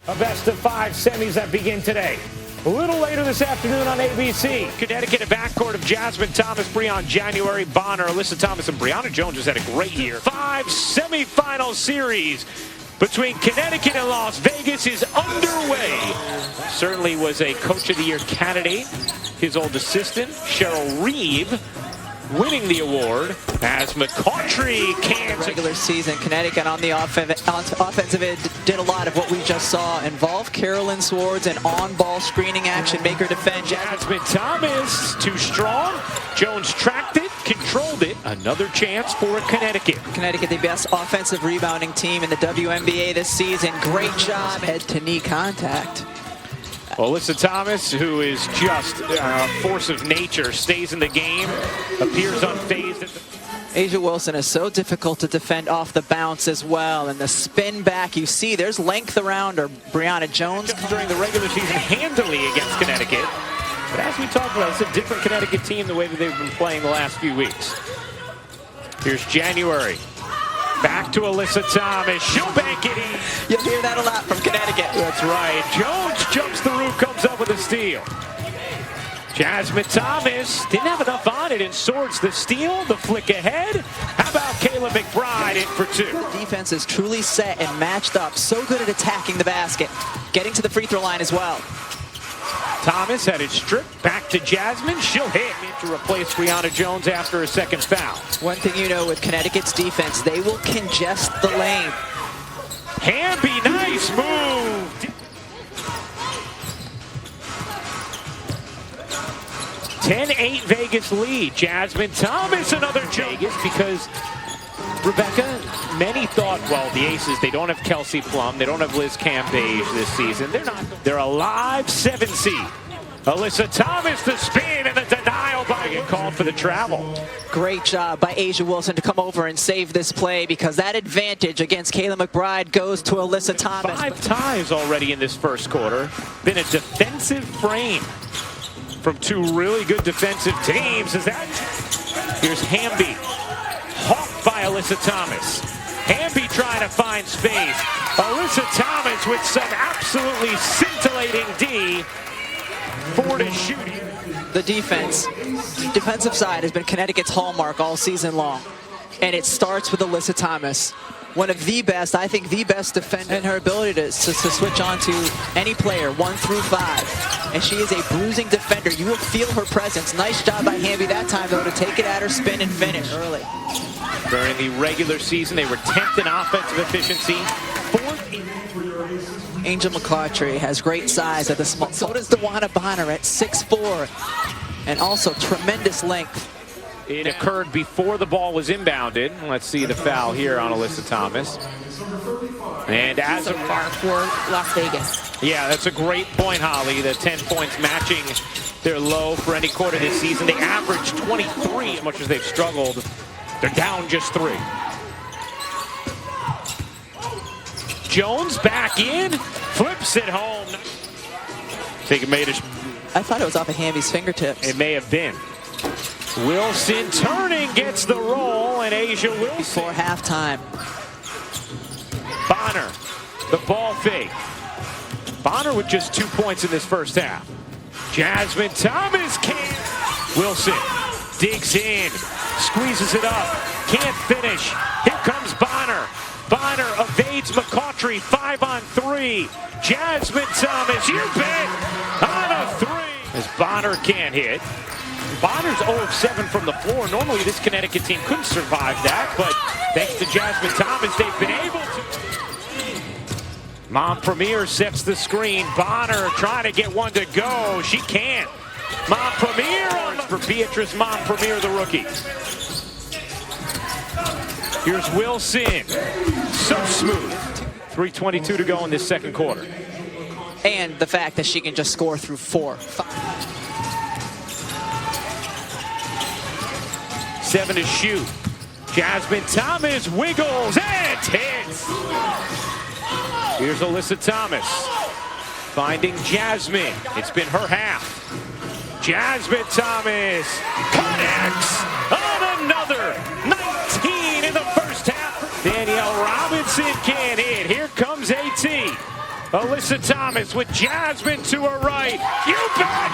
A best-of-5 semis that begin today. A little later this afternoon on ABC. Connecticut, a backcourt of Jasmine Thomas, Breon January, Bonner, Alyssa Thomas, and Brianna Jones has had a great year. 5 semifinal series between Connecticut and Las Vegas is underway. Certainly was a Coach of the Year candidate. His old assistant, Cheryl Reeve, winning the award as McCautry cans. Regular season, Connecticut on the offensive end did a lot of what we just saw. Involve Carolyn Swords and on-ball screening action, make her defend. Jasmine Thomas, too strong. Jones tracked it, controlled it. Another chance for Connecticut. Connecticut, the best offensive rebounding team in the WNBA this season. Great job. Head-to-knee contact. Alyssa Thomas, who is just a force of nature, stays in the game, appears unfazed. A'ja Wilson is so difficult to defend off the bounce as well. And the spin back, you see there's length around her. Brianna Jones. During the regular season handily against Connecticut. But as we talked about, it's a different Connecticut team the way that they've been playing the last few weeks. Here's January. Back to Alyssa Thomas. She'll bank it in. You'll hear that a lot from Connecticut. That's right. Jones jumps the roof, comes up with a steal. Jasmine Thomas didn't have enough on it and Swords the steal, the flick ahead. How about Kayla McBride in for 2? Defense is truly set and matched up. So good at attacking the basket. Getting to the free throw line as well. Thomas had it stripped. Back to Jasmine. She'll hit to replace Brianna Jones after a second foul. One thing you know with Connecticut's defense, they will congest the lane. Hamby, nice move. 10-8 Vegas lead. Jasmine Thomas, another Vegas, because Rebecca, many thought, well, the Aces, they don't have Kelsey Plum, they don't have Liz Campage this season. They're a live 7 seed. Alyssa Thomas, the spin and the denial by get called for the travel. Great job by A'ja Wilson to come over and save this play, because that advantage against Kayla McBride goes to Alyssa Thomas. 5 ties already in this first quarter. Been a defensive frame from 2 really good defensive teams. Here's Hamby. Hawked by Alyssa Thomas. Hamby trying to find space. Alyssa Thomas with some absolutely scintillating D. 4 to shoot. The defensive side has been Connecticut's hallmark all season long. And it starts with Alyssa Thomas. One of the best, I think the best defender, and her ability to switch on to any player, 1 through 5. And she is a bruising defender. You will feel her presence. Nice job by Hamby that time, though, to take it at her, spin, and finish early. During the regular season, they were 10th in offensive efficiency, 4th in... Angel McCautry has great size at the small. So does Dewana Bonner at 6'4", and also tremendous length. It occurred before the ball was inbounded. Let's see the foul here on Alyssa Thomas. And as so far for Las Vegas. Yeah, that's a great point, Holly. The 10 points matching their low for any quarter this season. They averaged 23, as much as they've struggled. They're down just 3. Jones back in, flips it home. I think it made it. I thought it was off of Hamby's fingertips. It may have been. Wilson turning, gets the roll, and A'ja Wilson. Before halftime. Bonner, the ball fake. Bonner with just 2 points in this first half. Jasmine Thomas can't. Wilson digs in, squeezes it up, can't finish. Here comes Bonner. Bonner evades McCautry, 5 on 3. Jasmine Thomas, you bet, on a 3. As Bonner can't hit. Bonner's 0 of 7 from the floor. Normally this Connecticut team couldn't survive that, but thanks to Jasmine Thomas, they've been able to. Montpremier sets the screen. Bonner trying to get one to go. She can't. Montpremier for Beatrice Montpremier, the rookie. Here's Wilson. So smooth. 3:22 to go in this second quarter. And the fact that she can just score through 4. 7 to shoot. Jasmine Thomas wiggles and hits. Here's Alyssa Thomas finding Jasmine. It's been her half. Jasmine Thomas connects on another 19 in the first half. Danielle Robinson can't hit. Here comes AT. Alyssa Thomas with Jasmine to her right. You bet!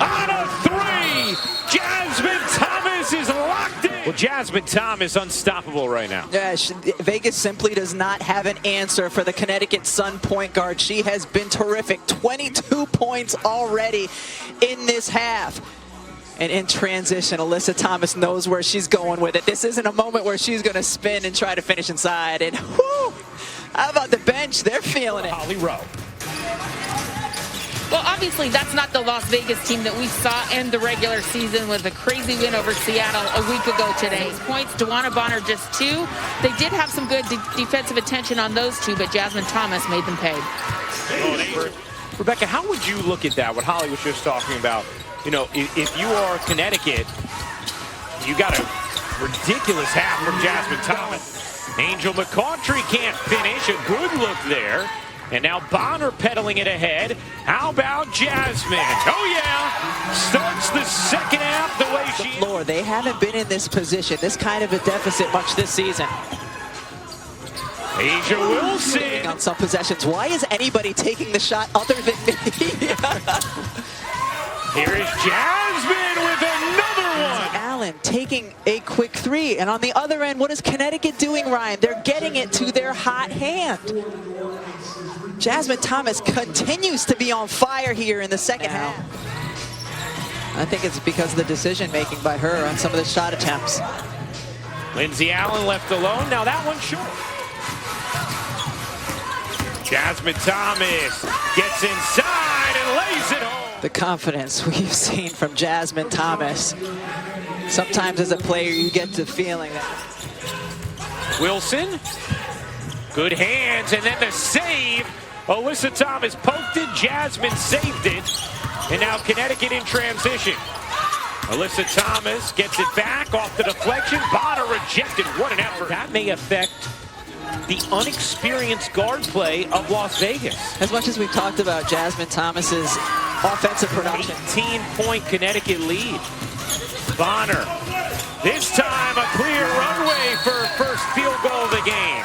On a three! Jasmine Thomas is locked in! Well, Jasmine Thomas unstoppable right now. Yeah, Vegas simply does not have an answer for the Connecticut Sun point guard. She has been terrific. 22 points already in this half. And in transition, Alyssa Thomas knows where she's going with it. This isn't a moment where she's going to spin and try to finish inside. And whoo, how about the bench? They're feeling it. Holly Rowe. Well, obviously, that's not the Las Vegas team that we saw in the regular season with a crazy win over Seattle a week ago today. Points, DeWanna Bonner just 2. They did have some good defensive attention on those 2, but Jasmine Thomas made them pay. Rebecca, how would you look at that, what Holly was just talking about? You know, if you are Connecticut, you got a ridiculous half from Jasmine Thomas. Angel McCautry can't finish. A good look there. And now Bonner pedaling it ahead. How about Jasmine? Oh, yeah. Starts the second half the way she... Lord, they haven't been in this position, this kind of a deficit much this season. Asia Wilson. On some possessions. Why is anybody taking the shot other than me? Here is Jasmine with another one. Allen taking a quick 3. And on the other end, what is Connecticut doing, Ryan? They're getting it to their hot hand. Jasmine Thomas continues to be on fire here in the second half. I think it's because of the decision-making by her on some of the shot attempts. Lindsay Allen left alone. Now that one's short. Jasmine Thomas gets inside and lays it home. The confidence we've seen from Jasmine Thomas. Sometimes as a player, you get the feeling that... Wilson. Good hands, and then the save. Alyssa Thomas poked it, Jasmine saved it. And now Connecticut in transition. Alyssa Thomas gets it back off the deflection. Bonner rejected. What an effort. That may affect the unexperienced guard play of Las Vegas. As much as we've talked about Jasmine Thomas's offensive production. 18-point Connecticut lead. Bonner. This time a clear runway for first field goal of the game.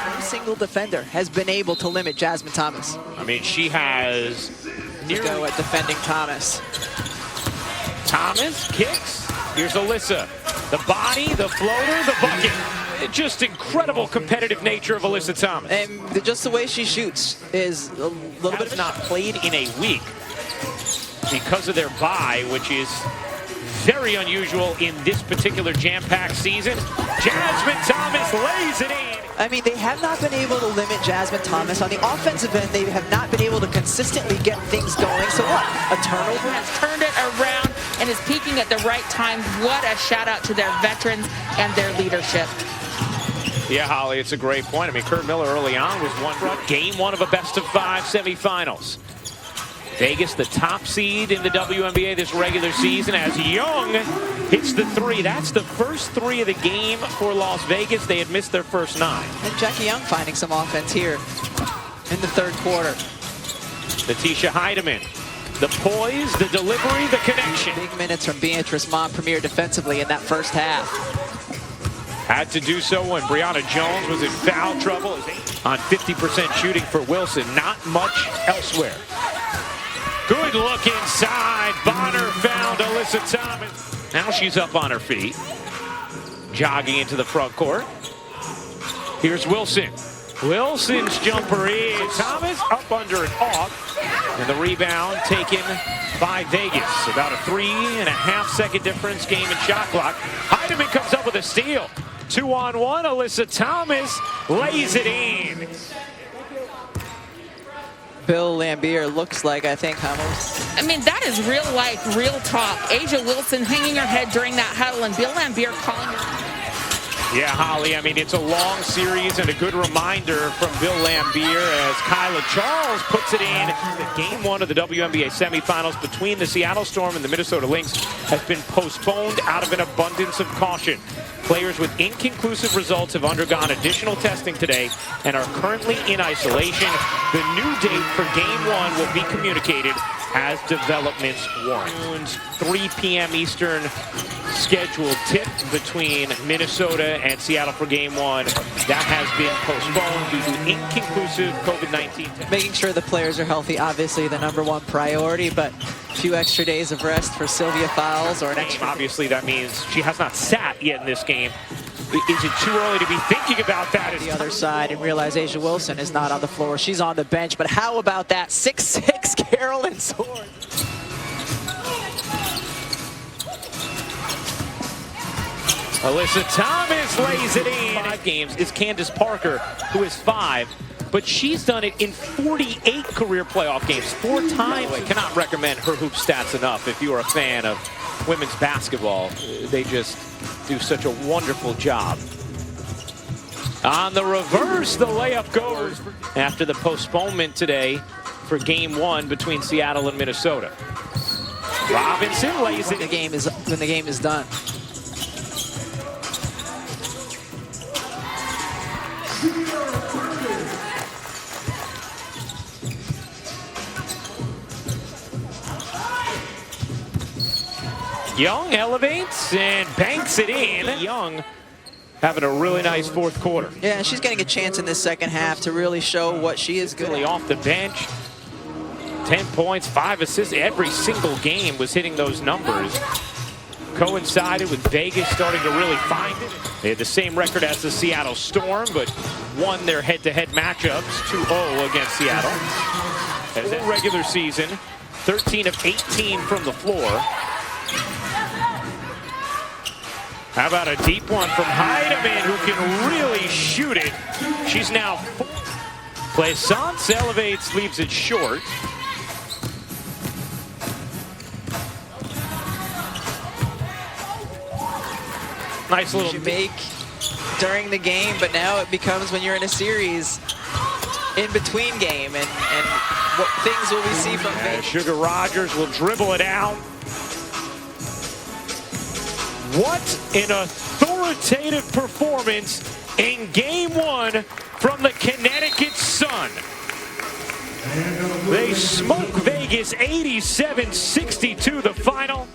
Every single defender has been able to limit Jasmine Thomas. I mean, she has nearly... Go at defending Thomas. Thomas kicks. Here's Alyssa. The body, the floater, the bucket. Just incredible competitive nature of Alyssa Thomas. And just the way she shoots is a little bit... not played in a week because of their bye, which is very unusual in this particular jam-packed season. Jasmine Thomas lays it in. I mean, they have not been able to limit Jasmine Thomas. On the offensive end, they have not been able to consistently get things going. So what? A turnover? Has turned it around and is peaking at the right time. What a shout out to their veterans and their leadership. Yeah, Holly, it's a great point. I mean, Kurt Miller early on was one front. Game 1 of a best-of-5 semifinals. Vegas, the top seed in the WNBA this regular season, as Young hits the 3. That's the first 3 of the game for Las Vegas. They had missed their first 9. And Jackie Young finding some offense here in the third quarter. Letitia Heidemann, the poise, the delivery, the connection. Big minutes from Beatrice Montpremier defensively in that first half. Had to do so when Brianna Jones was in foul trouble. On 50% shooting for Wilson, not much elsewhere. Good look inside. Bonner found Alyssa Thomas. Now she's up on her feet. Jogging into the front court. Here's Wilson. Wilson's jumper is Thomas up under and off. And the rebound taken by Vegas. About a 3.5-second difference game in shot clock. Heidemann comes up with a steal. 2-on-1. Alyssa Thomas lays it in. Bill Lambier looks like, I think, I mean, that is real life, real talk. Asia Wilson hanging her head during that huddle, and Bill Lambier calling her. Yeah, Holly, I mean, it's a long series and a good reminder from Bill Lambier as Kyla Charles puts it in. Game 1 of the WNBA Semifinals between the Seattle Storm and the Minnesota Lynx has been postponed out of an abundance of caution. Players with inconclusive results have undergone additional testing today and are currently in isolation. The new date for Game 1 will be communicated as developments warrant. 3 p.m. Eastern scheduled tip between Minnesota and Seattle for Game 1. That has been postponed due to inconclusive COVID-19 testing. Making sure the players are healthy, obviously the #1 priority, but a few extra days of rest for Sylvia Fowles or an extra. Obviously, that means she has not sat yet in this game. Is it too early to be thinking about that? The other side and realize Asia Wilson is not on the floor. She's on the bench, but how about that 6'6" Carolyn Sword? Alyssa Thomas lays it in. 5 games is Candace Parker, who is 5, but she's done it in 48 career playoff games, 4 times. I cannot recommend her hoop stats enough if you are a fan of women's basketball. They just do such a wonderful job. On the reverse, the layup goes after the postponement today for Game 1 between Seattle and Minnesota. Robinson lays it. When the game is done. Young elevates and banks it in. Young having a really nice 4th quarter. Yeah, she's getting a chance in this second half to really show what she is good at. Off the bench, 10 points, 5 assists. Every single game was hitting those numbers. Coincided with Vegas starting to really find it. They had the same record as the Seattle Storm, but won their head-to-head matchups 2-0 against Seattle. As in regular season, 13 of 18 from the floor. How about a deep one from Heidemann, who can really shoot it. She's now 4. Plaisance elevates, leaves it short. Nice little you make during the game, but now it becomes when you're in a series in between game, and what things will we see from Vegas? Sugar Rogers will dribble it out. What an authoritative performance in Game 1 from the Connecticut Sun. They smoke Vegas 87-62 the final.